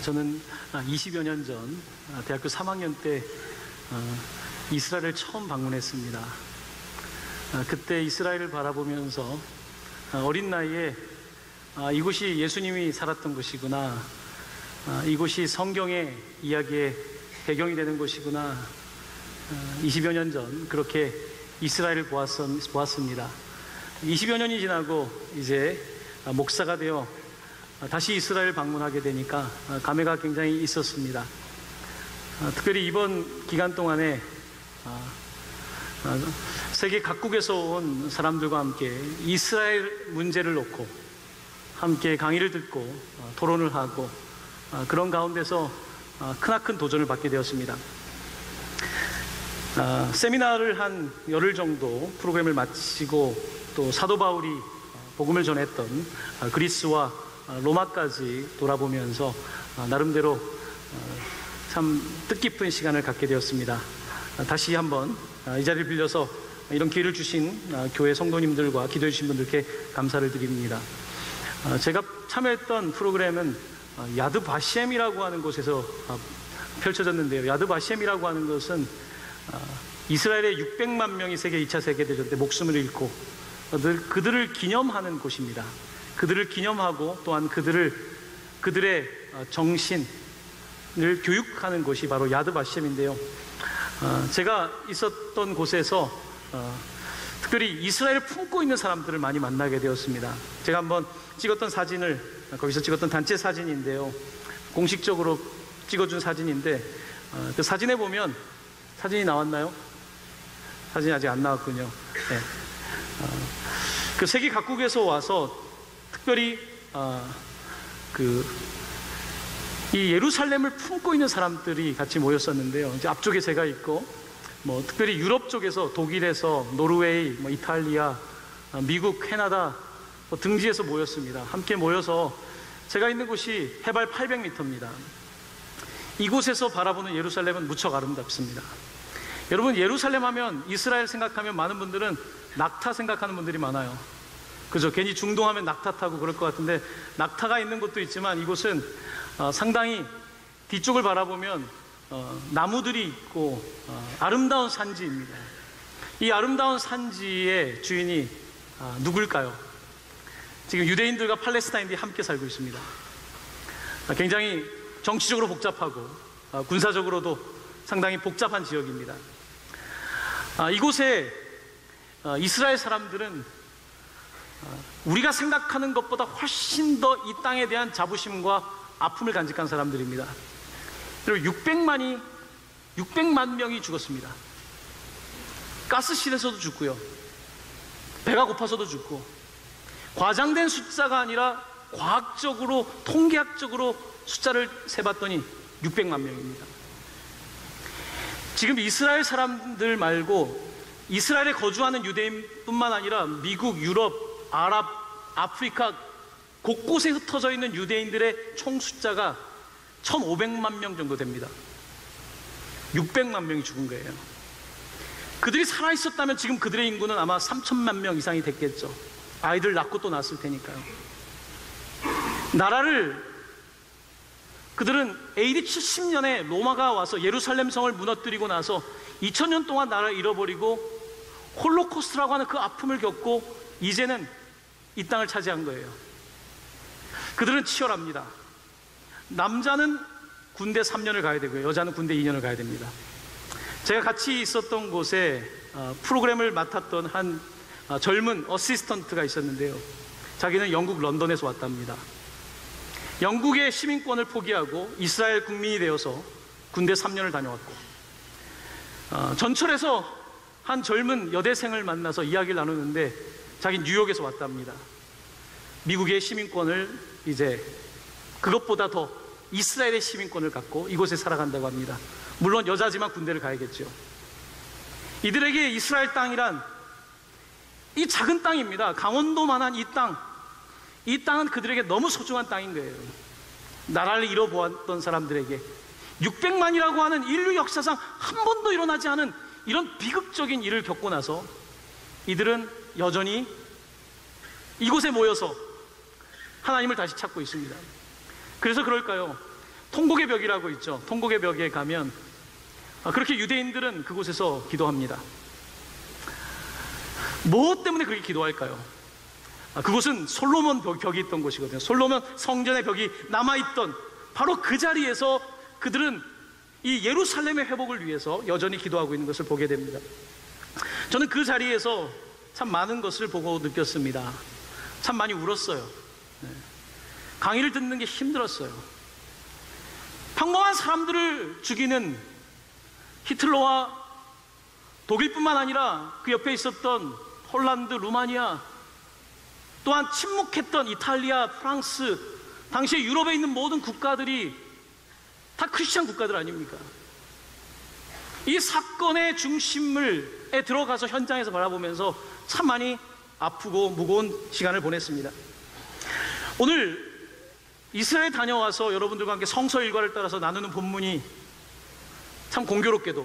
저는 20여 년 전 대학교 3학년 때 이스라엘을 처음 방문했습니다. 그때 이스라엘을 바라보면서 어린 나이에 이곳이 예수님이 살았던 곳이구나, 이곳이 성경의 이야기의 배경이 되는 곳이구나, 20여 년 전 그렇게 이스라엘을 보았습니다. 20여 년이 지나고 이제 목사가 되어 다시 이스라엘 방문하게 되니까 감회가 굉장히 있었습니다. 특별히 이번 기간 동안에 세계 각국에서 온 사람들과 함께 이스라엘 문제를 놓고 함께 강의를 듣고 토론을 하고 그런 가운데서 크나큰 도전을 받게 되었습니다. 세미나를 한 열흘 정도 프로그램을 마치고 또 사도 바울이 복음을 전했던 그리스와 로마까지 돌아보면서 나름대로 참 뜻깊은 시간을 갖게 되었습니다. 다시 한번 이 자리를 빌려서 이런 기회를 주신 교회 성도님들과 기도해 주신 분들께 감사를 드립니다. 제가 참여했던 프로그램은 야드 바셴이라고 하는 곳에서 펼쳐졌는데요. 야드 바셴이라고 하는 것은 이스라엘의 600만 명이 세계 2차 세계대전 때 목숨을 잃고 그들을 기념하는 곳입니다. 그들을 기념하고 또한 그들의 정신을 교육하는 곳이 바로 야드 바셴인데요. 제가 있었던 곳에서 특별히 이스라엘을 품고 있는 사람들을 많이 만나게 되었습니다. 제가 한번 찍었던 사진을, 거기서 찍었던 단체 사진인데요, 공식적으로 찍어준 사진인데 그 사진에 보면, 사진이 나왔나요? 사진이 아직 안 나왔군요. 네. 그 세계 각국에서 와서 특별히 이 예루살렘을 품고 있는 사람들이 같이 모였었는데요. 이제 앞쪽에 제가 있고, 특별히 유럽 쪽에서 독일에서 노르웨이, 이탈리아, 미국, 캐나다 등지에서 모였습니다. 함께 모여서 제가 있는 곳이 해발 800m입니다. 이곳에서 바라보는 예루살렘은 무척 아름답습니다. 여러분, 예루살렘 하면, 이스라엘 생각하면 많은 분들은 낙타 생각하는 분들이 많아요. 그죠? 괜히 중동하면 낙타 타고 그럴 것 같은데 낙타가 있는 곳도 있지만 이곳은 상당히 뒤쪽을 바라보면 나무들이 있고 아름다운 산지입니다. 이 아름다운 산지의 주인이 누굴까요? 지금 유대인들과 팔레스타인들이 함께 살고 있습니다. 굉장히 정치적으로 복잡하고 군사적으로도 상당히 복잡한 지역입니다. 이곳에 이스라엘 사람들은 우리가 생각하는 것보다 훨씬 더 이 땅에 대한 자부심과 아픔을 간직한 사람들입니다. 그리고 600만 명이 죽었습니다. 가스실에서도 죽고요, 배가 고파서도 죽고, 과장된 숫자가 아니라 과학적으로, 통계학적으로 숫자를 세봤더니 600만 명입니다. 지금 이스라엘 사람들 말고 이스라엘에 거주하는 유대인뿐만 아니라 미국, 유럽, 아랍, 아프리카 곳곳에 흩어져 있는 유대인들의 총 숫자가 1,500만 명 정도 됩니다. 600만 명이 죽은 거예요. 그들이 살아있었다면 지금 그들의 인구는 아마 3,000만 명 이상이 됐겠죠. 아이들 낳고 또 낳았을 테니까요. 그들은 AD 70년에 로마가 와서 예루살렘 성을 무너뜨리고 나서 2000년 동안 나라를 잃어버리고 홀로코스트라고 하는 그 아픔을 겪고 이제는 이 땅을 차지한 거예요. 그들은 치열합니다. 남자는 군대 3년을 가야 되고요, 여자는 군대 2년을 가야 됩니다. 제가 같이 있었던 곳에 프로그램을 맡았던 한 젊은 어시스턴트가 있었는데요, 자기는 영국 런던에서 왔답니다. 영국의 시민권을 포기하고 이스라엘 국민이 되어서 군대 3년을 다녀왔고, 전철에서 한 젊은 여대생을 만나서 이야기를 나누는데 자기는 뉴욕에서 왔답니다. 미국의 시민권을 이제 그것보다 더 이스라엘의 시민권을 갖고 이곳에 살아간다고 합니다. 물론 여자지만 군대를 가야겠죠. 이들에게 이스라엘 땅이란 이 작은 땅입니다. 강원도만한 이 땅은 그들에게 너무 소중한 땅인 거예요. 나라를 잃어보았던 사람들에게 600만이라고 하는 인류 역사상 한 번도 일어나지 않은 이런 비극적인 일을 겪고 나서 이들은 여전히 이곳에 모여서 하나님을 다시 찾고 있습니다. 그래서 그럴까요? 통곡의 벽이라고 있죠. 통곡의 벽에 가면 그렇게 유대인들은 그곳에서 기도합니다. 무엇 때문에 그렇게 기도할까요? 그곳은 솔로몬 벽이 있던 곳이거든요. 솔로몬 성전의 벽이 남아있던 바로 그 자리에서 그들은 이 예루살렘의 회복을 위해서 여전히 기도하고 있는 것을 보게 됩니다. 저는 그 자리에서 참 많은 것을 보고 느꼈습니다. 참 많이 울었어요. 강의를 듣는 게 힘들었어요. 평범한 사람들을 죽이는 히틀러와 독일뿐만 아니라 그 옆에 있었던 폴란드, 루마니아, 또한 침묵했던 이탈리아, 프랑스, 당시에 유럽에 있는 모든 국가들이 다 크리스찬 국가들 아닙니까? 이 사건의 중심에 들어가서 현장에서 바라보면서 참 많이 아프고 무거운 시간을 보냈습니다. 오늘 이스라엘 다녀와서 여러분들과 함께 성서 일과를 따라서 나누는 본문이 참 공교롭게도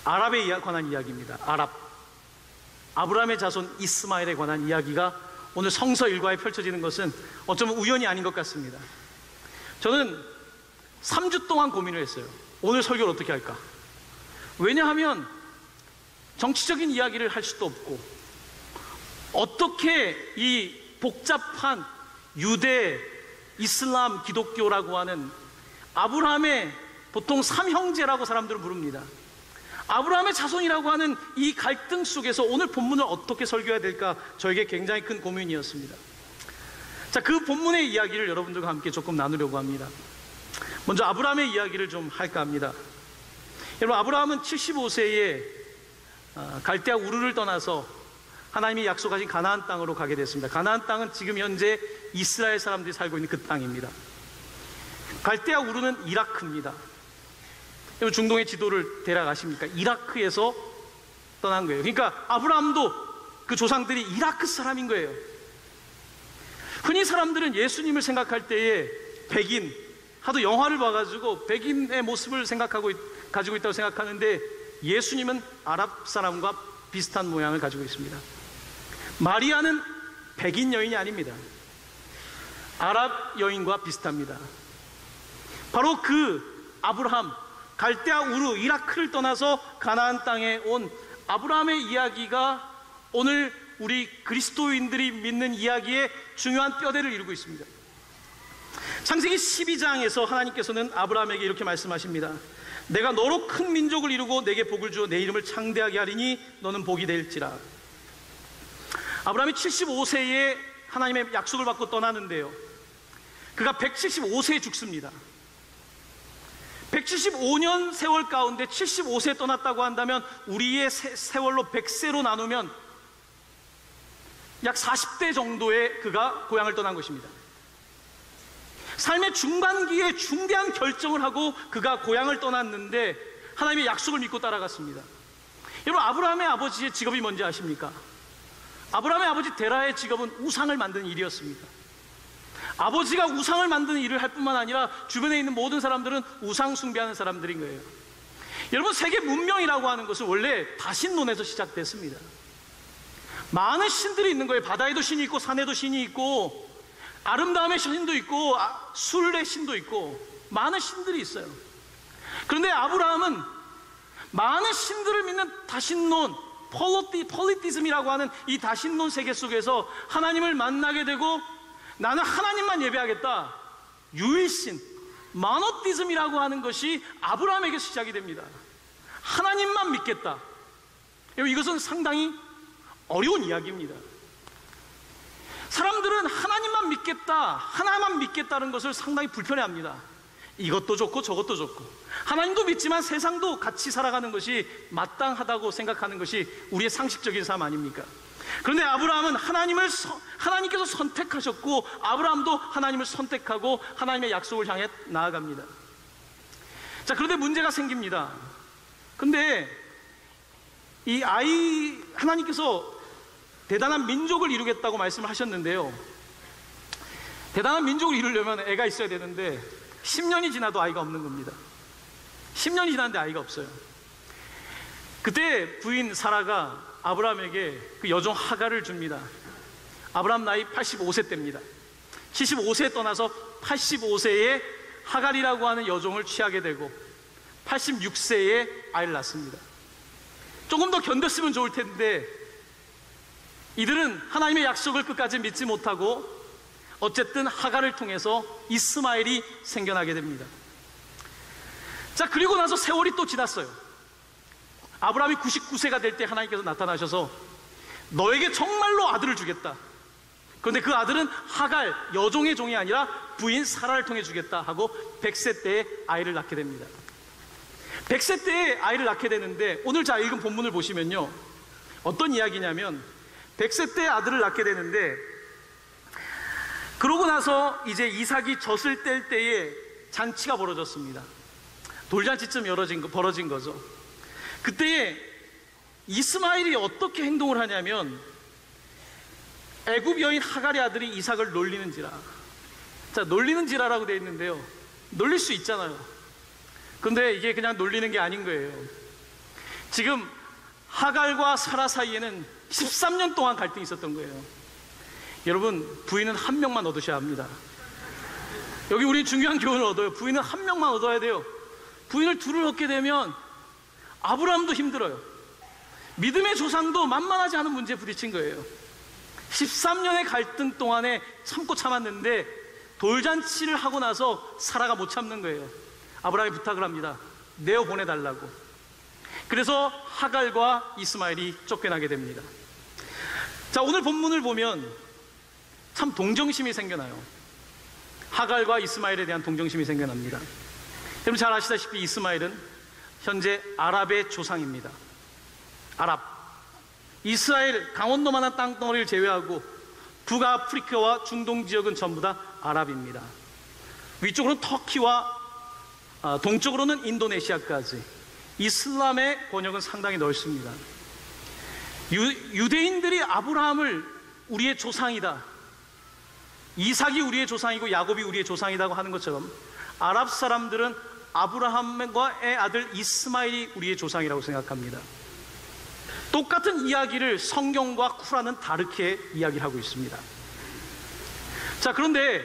아랍에 관한 이야기입니다. 아브라함의 자손 이스마엘에 관한 이야기가 오늘 성서 일과에 펼쳐지는 것은 어쩌면 우연이 아닌 것 같습니다. 저는 3주 동안 고민을 했어요. 오늘 설교를 어떻게 할까? 왜냐하면 정치적인 이야기를 할 수도 없고, 어떻게 이 복잡한 유대, 이슬람, 기독교라고 하는 아브라함의 보통 삼형제라고 사람들은 부릅니다. 아브라함의 자손이라고 하는 이 갈등 속에서 오늘 본문을 어떻게 설교해야 될까 저에게 굉장히 큰 고민이었습니다. 자, 그 본문의 이야기를 여러분들과 함께 조금 나누려고 합니다. 먼저 아브라함의 이야기를 좀 할까 합니다. 여러분, 아브라함은 75세에 갈대아 우르를 떠나서 하나님이 약속하신 가나안 땅으로 가게 됐습니다. 가나안 땅은 지금 현재 이스라엘 사람들이 살고 있는 그 땅입니다. 갈대아 우르는 이라크입니다. 여러분, 중동의 지도를 대략 아십니까? 이라크에서 떠난 거예요. 그러니까 아브라함도 그 조상들이 이라크 사람인 거예요. 흔히 사람들은 예수님을 생각할 때에 백인, 하도 영화를 봐가지고 백인의 모습을 가지고 있다고 생각하는데, 예수님은 아랍 사람과 비슷한 모양을 가지고 있습니다. 마리아는 백인 여인이 아닙니다. 아랍 여인과 비슷합니다. 바로 그 아브라함, 갈대아 우르, 이라크를 떠나서 가나안 땅에 온 아브라함의 이야기가 오늘 우리 그리스도인들이 믿는 이야기의 중요한 뼈대를 이루고 있습니다. 창세기 12장에서 하나님께서는 아브라함에게 이렇게 말씀하십니다. 내가 너로 큰 민족을 이루고 내게 복을 주어 내 이름을 창대하게 하리니 너는 복이 될지라. 아브라함이 75세에 하나님의 약속을 받고 떠나는데요, 그가 175세에 죽습니다. 175년 세월 가운데 75세에 떠났다고 한다면 우리의 세월로 100세로 나누면 약 40대 정도의 그가 고향을 떠난 것입니다. 삶의 중반기에 중대한 결정을 하고 그가 고향을 떠났는데 하나님의 약속을 믿고 따라갔습니다. 여러분, 아브라함의 아버지의 직업이 뭔지 아십니까? 아브라함의 아버지 데라의 직업은 우상을 만드는 일이었습니다. 아버지가 우상을 만드는 일을 할 뿐만 아니라 주변에 있는 모든 사람들은 우상 숭배하는 사람들인 거예요. 여러분, 세계 문명이라고 하는 것은 원래 다신론에서 시작됐습니다. 많은 신들이 있는 거예요. 바다에도 신이 있고 산에도 신이 있고 아름다움의 신도 있고 술의 신도 있고 많은 신들이 있어요. 그런데 아브라함은 많은 신들을 믿는 다신론, 폴리티즘이라고 하는 이 다신론 세계 속에서 하나님을 만나게 되고, 나는 하나님만 예배하겠다, 유일신, 모노티즘이라고 하는 것이 아브라함에게 시작이 됩니다. 하나님만 믿겠다. 이것은 상당히 어려운 이야기입니다. 사람들은 하나님만 믿겠다, 하나만 믿겠다는 것을 상당히 불편해합니다. 이것도 좋고 저것도 좋고, 하나님도 믿지만 세상도 같이 살아가는 것이 마땅하다고 생각하는 것이 우리의 상식적인 삶 아닙니까? 그런데 아브라함은 하나님께서 선택하셨고, 아브라함도 하나님을 선택하고 하나님의 약속을 향해 나아갑니다. 자, 그런데 문제가 생깁니다. 근데 하나님께서 대단한 민족을 이루겠다고 말씀을 하셨는데요, 대단한 민족을 이루려면 애가 있어야 되는데 10년이 지나도 아이가 없는 겁니다. 10년이 지났는데 아이가 없어요. 그때 부인 사라가 아브라함에게 그 여종 하갈을 줍니다. 아브라함 나이 85세 때입니다. 75세에 떠나서 85세에 하갈이라고 하는 여종을 취하게 되고 86세에 아이를 낳습니다. 조금 더 견뎠으면 좋을 텐데 이들은 하나님의 약속을 끝까지 믿지 못하고 어쨌든 하갈을 통해서 이스마엘이 생겨나게 됩니다. 자, 그리고 나서 세월이 또 지났어요. 아브라함이 99세가 될 때 하나님께서 나타나셔서 너에게 정말로 아들을 주겠다. 그런데 그 아들은 하갈, 여종의 종이 아니라 부인 사라를 통해 주겠다 하고 100세 때에 아이를 낳게 됩니다. 100세 때에 아이를 낳게 되는데 오늘 자 읽은 본문을 보시면요, 어떤 이야기냐면 100세 때에 아들을 낳게 되는데, 그러고 나서 이제 이삭이 젖을 뗄 때에 잔치가 벌어졌습니다. 돌잔치쯤 벌어진 거죠. 그때에 이스마엘이 어떻게 행동을 하냐면 애굽 여인 하갈의 아들이 이삭을 놀리는지라. 자, 놀리는지라라고 되어 있는데요, 놀릴 수 있잖아요. 근데 이게 그냥 놀리는 게 아닌 거예요. 지금 하갈과 사라 사이에는 13년 동안 갈등이 있었던 거예요. 여러분, 부인은 한 명만 얻으셔야 합니다. 여기 우리 중요한 교훈을 얻어요. 부인은 한 명만 얻어야 돼요. 부인을 둘을 얻게 되면 아브라함도 힘들어요. 믿음의 조상도 만만하지 않은 문제에 부딪힌 거예요. 13년의 갈등 동안에 참고 참았는데 돌잔치를 하고 나서 사라가 못 참는 거예요. 아브라함이 부탁을 합니다. 내어 보내달라고. 그래서 하갈과 이스마엘이 쫓겨나게 됩니다. 자, 오늘 본문을 보면 참 동정심이 생겨나요. 하갈과 이스마엘에 대한 동정심이 생겨납니다. 여러분 잘 아시다시피 이스마엘은 현재 아랍의 조상입니다. 아랍, 이스라엘 강원도만한 땅덩어리를 제외하고 북아프리카와 중동 지역은 전부 다 아랍입니다. 위쪽으로는 터키와 동쪽으로는 인도네시아까지 이슬람의 권역은 상당히 넓습니다. 유대인들이 아브라함을 우리의 조상이다, 이삭이 우리의 조상이고 야곱이 우리의 조상이라고 하는 것처럼 아랍 사람들은 아브라함과의 아들 이스마엘이 우리의 조상이라고 생각합니다. 똑같은 이야기를 성경과 쿠란은 다르게 이야기를 하고 있습니다. 자, 그런데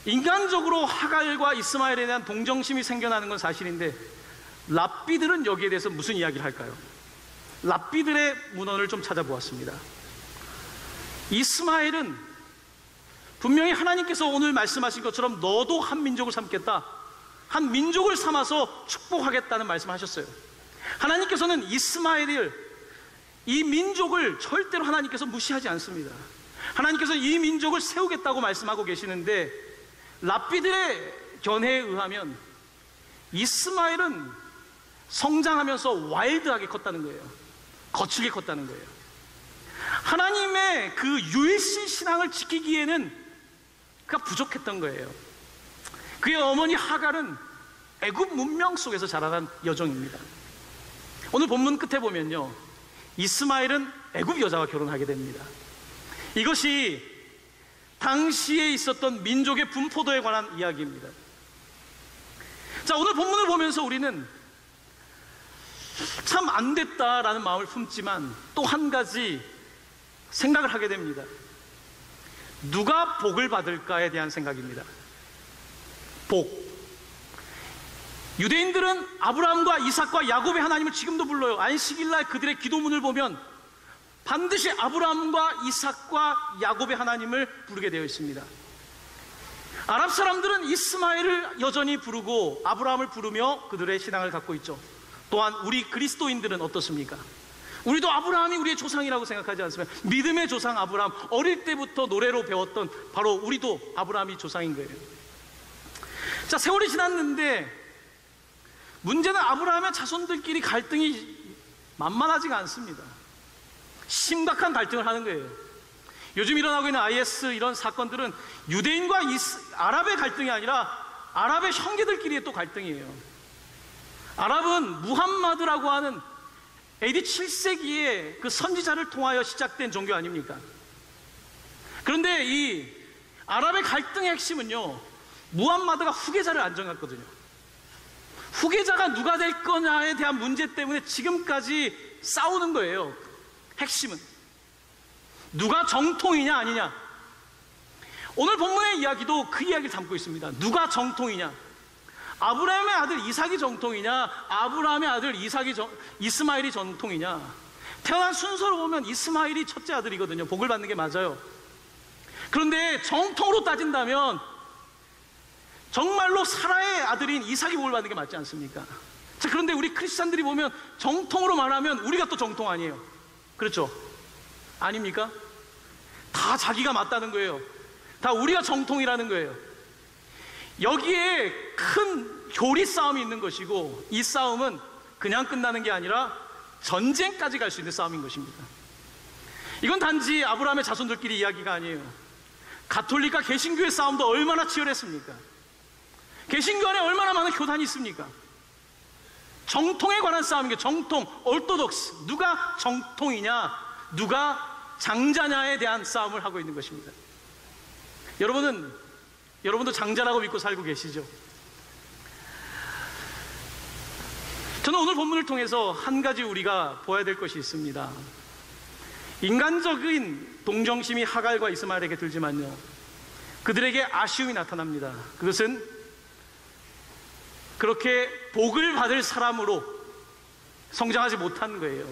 인간적으로 하갈과 이스마엘에 대한 동정심이 생겨나는 건 사실인데 랍비들은 여기에 대해서 무슨 이야기를 할까요? 랍비들의 문헌을 좀 찾아보았습니다. 이스마엘은 분명히 하나님께서 오늘 말씀하신 것처럼 너도 한 민족을 삼겠다, 한 민족을 삼아서 축복하겠다는 말씀을 하셨어요. 하나님께서는 이스마엘을, 이 민족을 절대로 하나님께서 무시하지 않습니다. 하나님께서 이 민족을 세우겠다고 말씀하고 계시는데 랍비들의 견해에 의하면 이스마엘은 성장하면서 와일드하게 컸다는 거예요. 거칠게 컸다는 거예요. 하나님의 그 유일신 신앙을 지키기에는 그가 부족했던 거예요. 그의 어머니 하갈은 애굽 문명 속에서 자라난 여종입니다. 오늘 본문 끝에 보면요, 이스마엘은 애굽 여자와 결혼하게 됩니다. 이것이 당시에 있었던 민족의 분포도에 관한 이야기입니다. 자, 오늘 본문을 보면서 우리는 참 안 됐다라는 마음을 품지만 또 한 가지 생각을 하게 됩니다. 누가 복을 받을까에 대한 생각입니다. 복. 유대인들은 아브라함과 이삭과 야곱의 하나님을 지금도 불러요. 안식일날 그들의 기도문을 보면 반드시 아브라함과 이삭과 야곱의 하나님을 부르게 되어 있습니다. 아랍 사람들은 이스마엘을 여전히 부르고 아브라함을 부르며 그들의 신앙을 갖고 있죠. 또한 우리 그리스도인들은 어떻습니까? 우리도 아브라함이 우리의 조상이라고 생각하지 않습니까? 믿음의 조상 아브라함, 어릴 때부터 노래로 배웠던 바로 우리도 아브라함이 조상인 거예요. 자, 세월이 지났는데 문제는 아브라함의 자손들끼리 갈등이 만만하지가 않습니다. 심각한 갈등을 하는 거예요. 요즘 일어나고 있는 IS 이런 사건들은 유대인과 아랍의 갈등이 아니라 아랍의 형제들끼리의 또 갈등이에요. 아랍은 무함마드라고 하는 AD 7세기에 그 선지자를 통하여 시작된 종교 아닙니까? 그런데 이 아랍의 갈등의 핵심은요, 무함마드가 후계자를 안 정했거든요. 후계자가 누가 될 거냐에 대한 문제 때문에 지금까지 싸우는 거예요. 핵심은 누가 정통이냐 아니냐. 오늘 본문의 이야기도 그 이야기를 담고 있습니다. 누가 정통이냐? 아브라함의 아들 이삭이 정통이냐? 아브라함의 아들 이스마엘이 정통이냐? 태어난 순서로 보면 이스마엘이 첫째 아들이거든요. 복을 받는 게 맞아요. 그런데 정통으로 따진다면 정말로 사라의 아들인 이삭이 복을 받는 게 맞지 않습니까? 자, 그런데 우리 크리스찬들이 보면 정통으로 말하면 우리가 또 정통 아니에요. 그렇죠? 아닙니까? 다 자기가 맞다는 거예요. 다 우리가 정통이라는 거예요. 여기에 큰 교리 싸움이 있는 것이고, 이 싸움은 그냥 끝나는 게 아니라 전쟁까지 갈 수 있는 싸움인 것입니다. 이건 단지 아브라함의 자손들끼리 이야기가 아니에요. 가톨릭과 개신교의 싸움도 얼마나 치열했습니까? 개신교 안에 얼마나 많은 교단이 있습니까? 정통에 관한 싸움이에요. 정통, orthodox. 누가 정통이냐, 누가 장자냐에 대한 싸움을 하고 있는 것입니다. 여러분도 장자라고 믿고 살고 계시죠? 저는 오늘 본문을 통해서 한 가지 우리가 보아야 될 것이 있습니다. 인간적인 동정심이 하갈과 이스마엘에게 들지만요, 그들에게 아쉬움이 나타납니다. 그것은 그렇게 복을 받을 사람으로 성장하지 못한 거예요.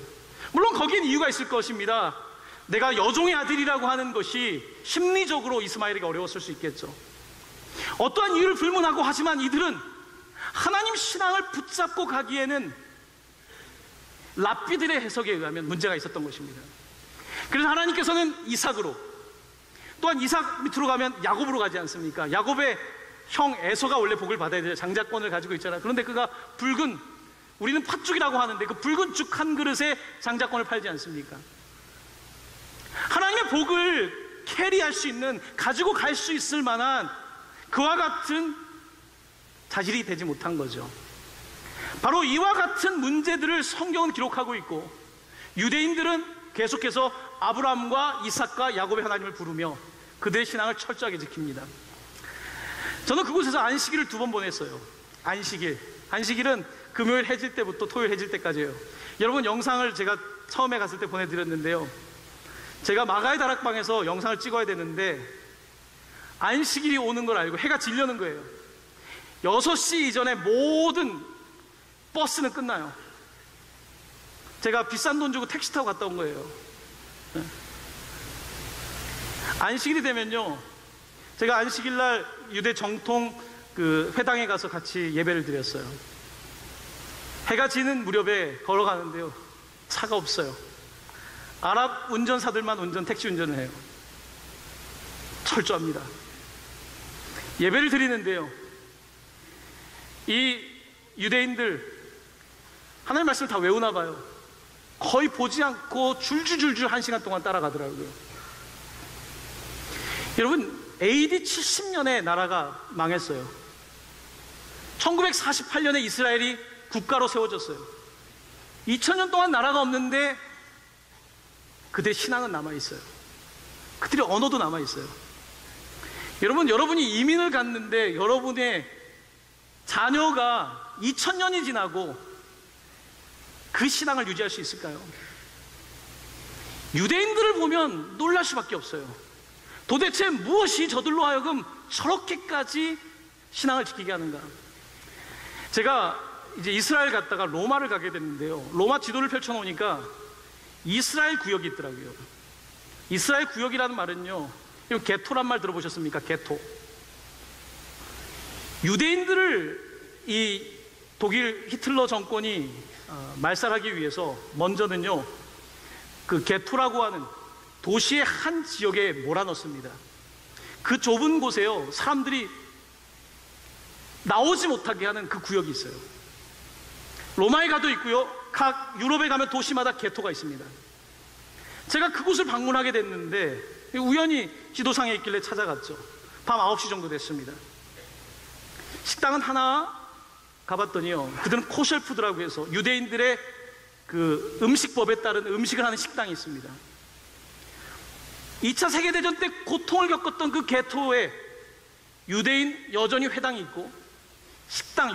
물론 거기엔 이유가 있을 것입니다. 내가 여종의 아들이라고 하는 것이 심리적으로 이스마엘에게 어려웠을 수 있겠죠. 어떠한 이유를 불문하고, 하지만 이들은 하나님 신앙을 붙잡고 가기에는 랍비들의 해석에 의하면 문제가 있었던 것입니다. 그래서 하나님께서는 이삭으로, 또한 이삭 밑으로 가면 야곱으로 가지 않습니까? 야곱의 형 에서가 원래 복을 받아야 돼요. 장자권을 가지고 있잖아요. 그런데 그가 붉은, 우리는 팥죽이라고 하는데 그 붉은 죽 한 그릇에 장자권을 팔지 않습니까? 하나님의 복을 캐리할 수 있는, 가지고 갈 수 있을 만한 그와 같은 자질이 되지 못한 거죠. 바로 이와 같은 문제들을 성경은 기록하고 있고, 유대인들은 계속해서 아브라함과 이삭과 야곱의 하나님을 부르며 그들의 신앙을 철저하게 지킵니다. 저는 그곳에서 안식일을 2번 보냈어요. 안식일은 금요일 해질 때부터 토요일 해질 때까지예요. 여러분, 영상을 제가 처음에 갔을 때 보내드렸는데요, 제가 마가의 다락방에서 영상을 찍어야 되는데 안식일이 오는 걸 알고 해가 지려는 거예요. 6시 이전에 모든 버스는 끝나요. 제가 비싼 돈 주고 택시 타고 갔다 온 거예요. 안식일이 되면요, 제가 안식일날 유대 정통 그 회당에 가서 같이 예배를 드렸어요. 해가 지는 무렵에 걸어가는데요, 차가 없어요. 아랍 운전사들만 택시 운전을 해요. 철저합니다. 예배를 드리는데요, 이 유대인들 하나님 말씀을 다 외우나 봐요. 거의 보지 않고 줄줄줄줄 1시간 동안 따라가더라고요. 여러분, AD 70년에 나라가 망했어요. 1948년에 이스라엘이 국가로 세워졌어요. 2000년 동안 나라가 없는데 그들의 신앙은 남아있어요. 그들의 언어도 남아있어요. 여러분이 이민을 갔는데 여러분의 자녀가 2000년이 지나고 그 신앙을 유지할 수 있을까요? 유대인들을 보면 놀랄 수밖에 없어요. 도대체 무엇이 저들로 하여금 저렇게까지 신앙을 지키게 하는가? 제가 이제 이스라엘 갔다가 로마를 가게 됐는데요, 로마 지도를 펼쳐놓으니까 이스라엘 구역이 있더라고요. 이스라엘 구역이라는 말은요, 게토란 말 들어보셨습니까? 게토. 유대인들을 이 독일 히틀러 정권이 말살하기 위해서 먼저는요, 그 게토라고 하는 도시의 한 지역에 몰아넣습니다. 그 좁은 곳에요, 사람들이 나오지 못하게 하는 그 구역이 있어요. 로마에 가도 있고요, 각 유럽에 가면 도시마다 게토가 있습니다. 제가 그곳을 방문하게 됐는데 우연히 지도상에 있길래 찾아갔죠. 밤 9시 정도 됐습니다. 식당은 하나 가봤더니요, 그들은 코셜푸드라고 해서 유대인들의 그 음식법에 따른 음식을 하는 식당이 있습니다. 2차 세계대전 때 고통을 겪었던 그 게토에 유대인 여전히 회당이 있고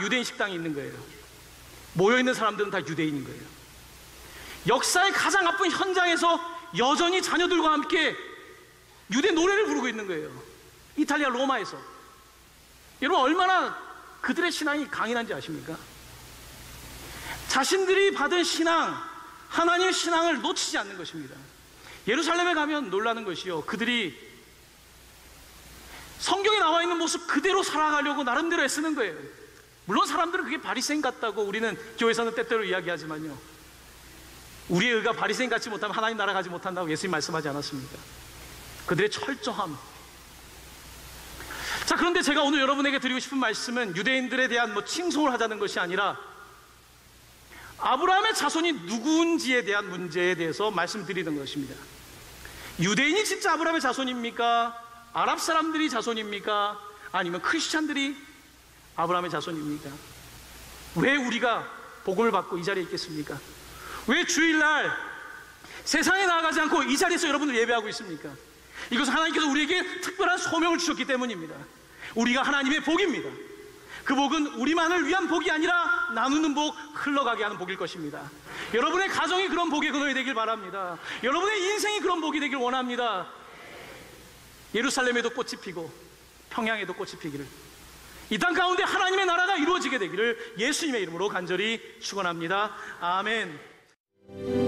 유대인 식당이 있는 거예요. 모여있는 사람들은 다 유대인인 거예요. 역사의 가장 아픈 현장에서 여전히 자녀들과 함께 유대 노래를 부르고 있는 거예요. 이탈리아 로마에서. 여러분, 얼마나 그들의 신앙이 강인한지 아십니까? 자신들이 받은 신앙, 하나님의 신앙을 놓치지 않는 것입니다. 예루살렘에 가면 놀라는 것이요, 그들이 성경에 나와 있는 모습 그대로 살아가려고 나름대로 애쓰는 거예요. 물론 사람들은 그게 바리새인 같다고 우리는 교회에서는 때때로 이야기하지만요, 우리의 의가 바리새인 같지 못하면 하나님 나라 가지 못한다고 예수님 말씀하지 않았습니까? 그들의 철저함. 자, 그런데 제가 오늘 여러분에게 드리고 싶은 말씀은 유대인들에 대한 칭송을 하자는 것이 아니라 아브라함의 자손이 누구인지에 대한 문제에 대해서 말씀드리는 것입니다. 유대인이 진짜 아브라함의 자손입니까? 아랍 사람들이 자손입니까? 아니면 크리스찬들이 아브라함의 자손입니까? 왜 우리가 복음을 받고 이 자리에 있겠습니까? 왜 주일날 세상에 나아가지 않고 이 자리에서 여러분들 예배하고 있습니까? 이것은 하나님께서 우리에게 특별한 소명을 주셨기 때문입니다. 우리가 하나님의 복입니다. 그 복은 우리만을 위한 복이 아니라 나누는 복, 흘러가게 하는 복일 것입니다. 여러분의 가정이 그런 복의 근원이 되길 바랍니다. 여러분의 인생이 그런 복이 되길 원합니다. 예루살렘에도 꽃이 피고 평양에도 꽃이 피기를, 이 땅 가운데 하나님의 나라가 이루어지게 되기를 예수님의 이름으로 간절히 축원합니다. 아멘.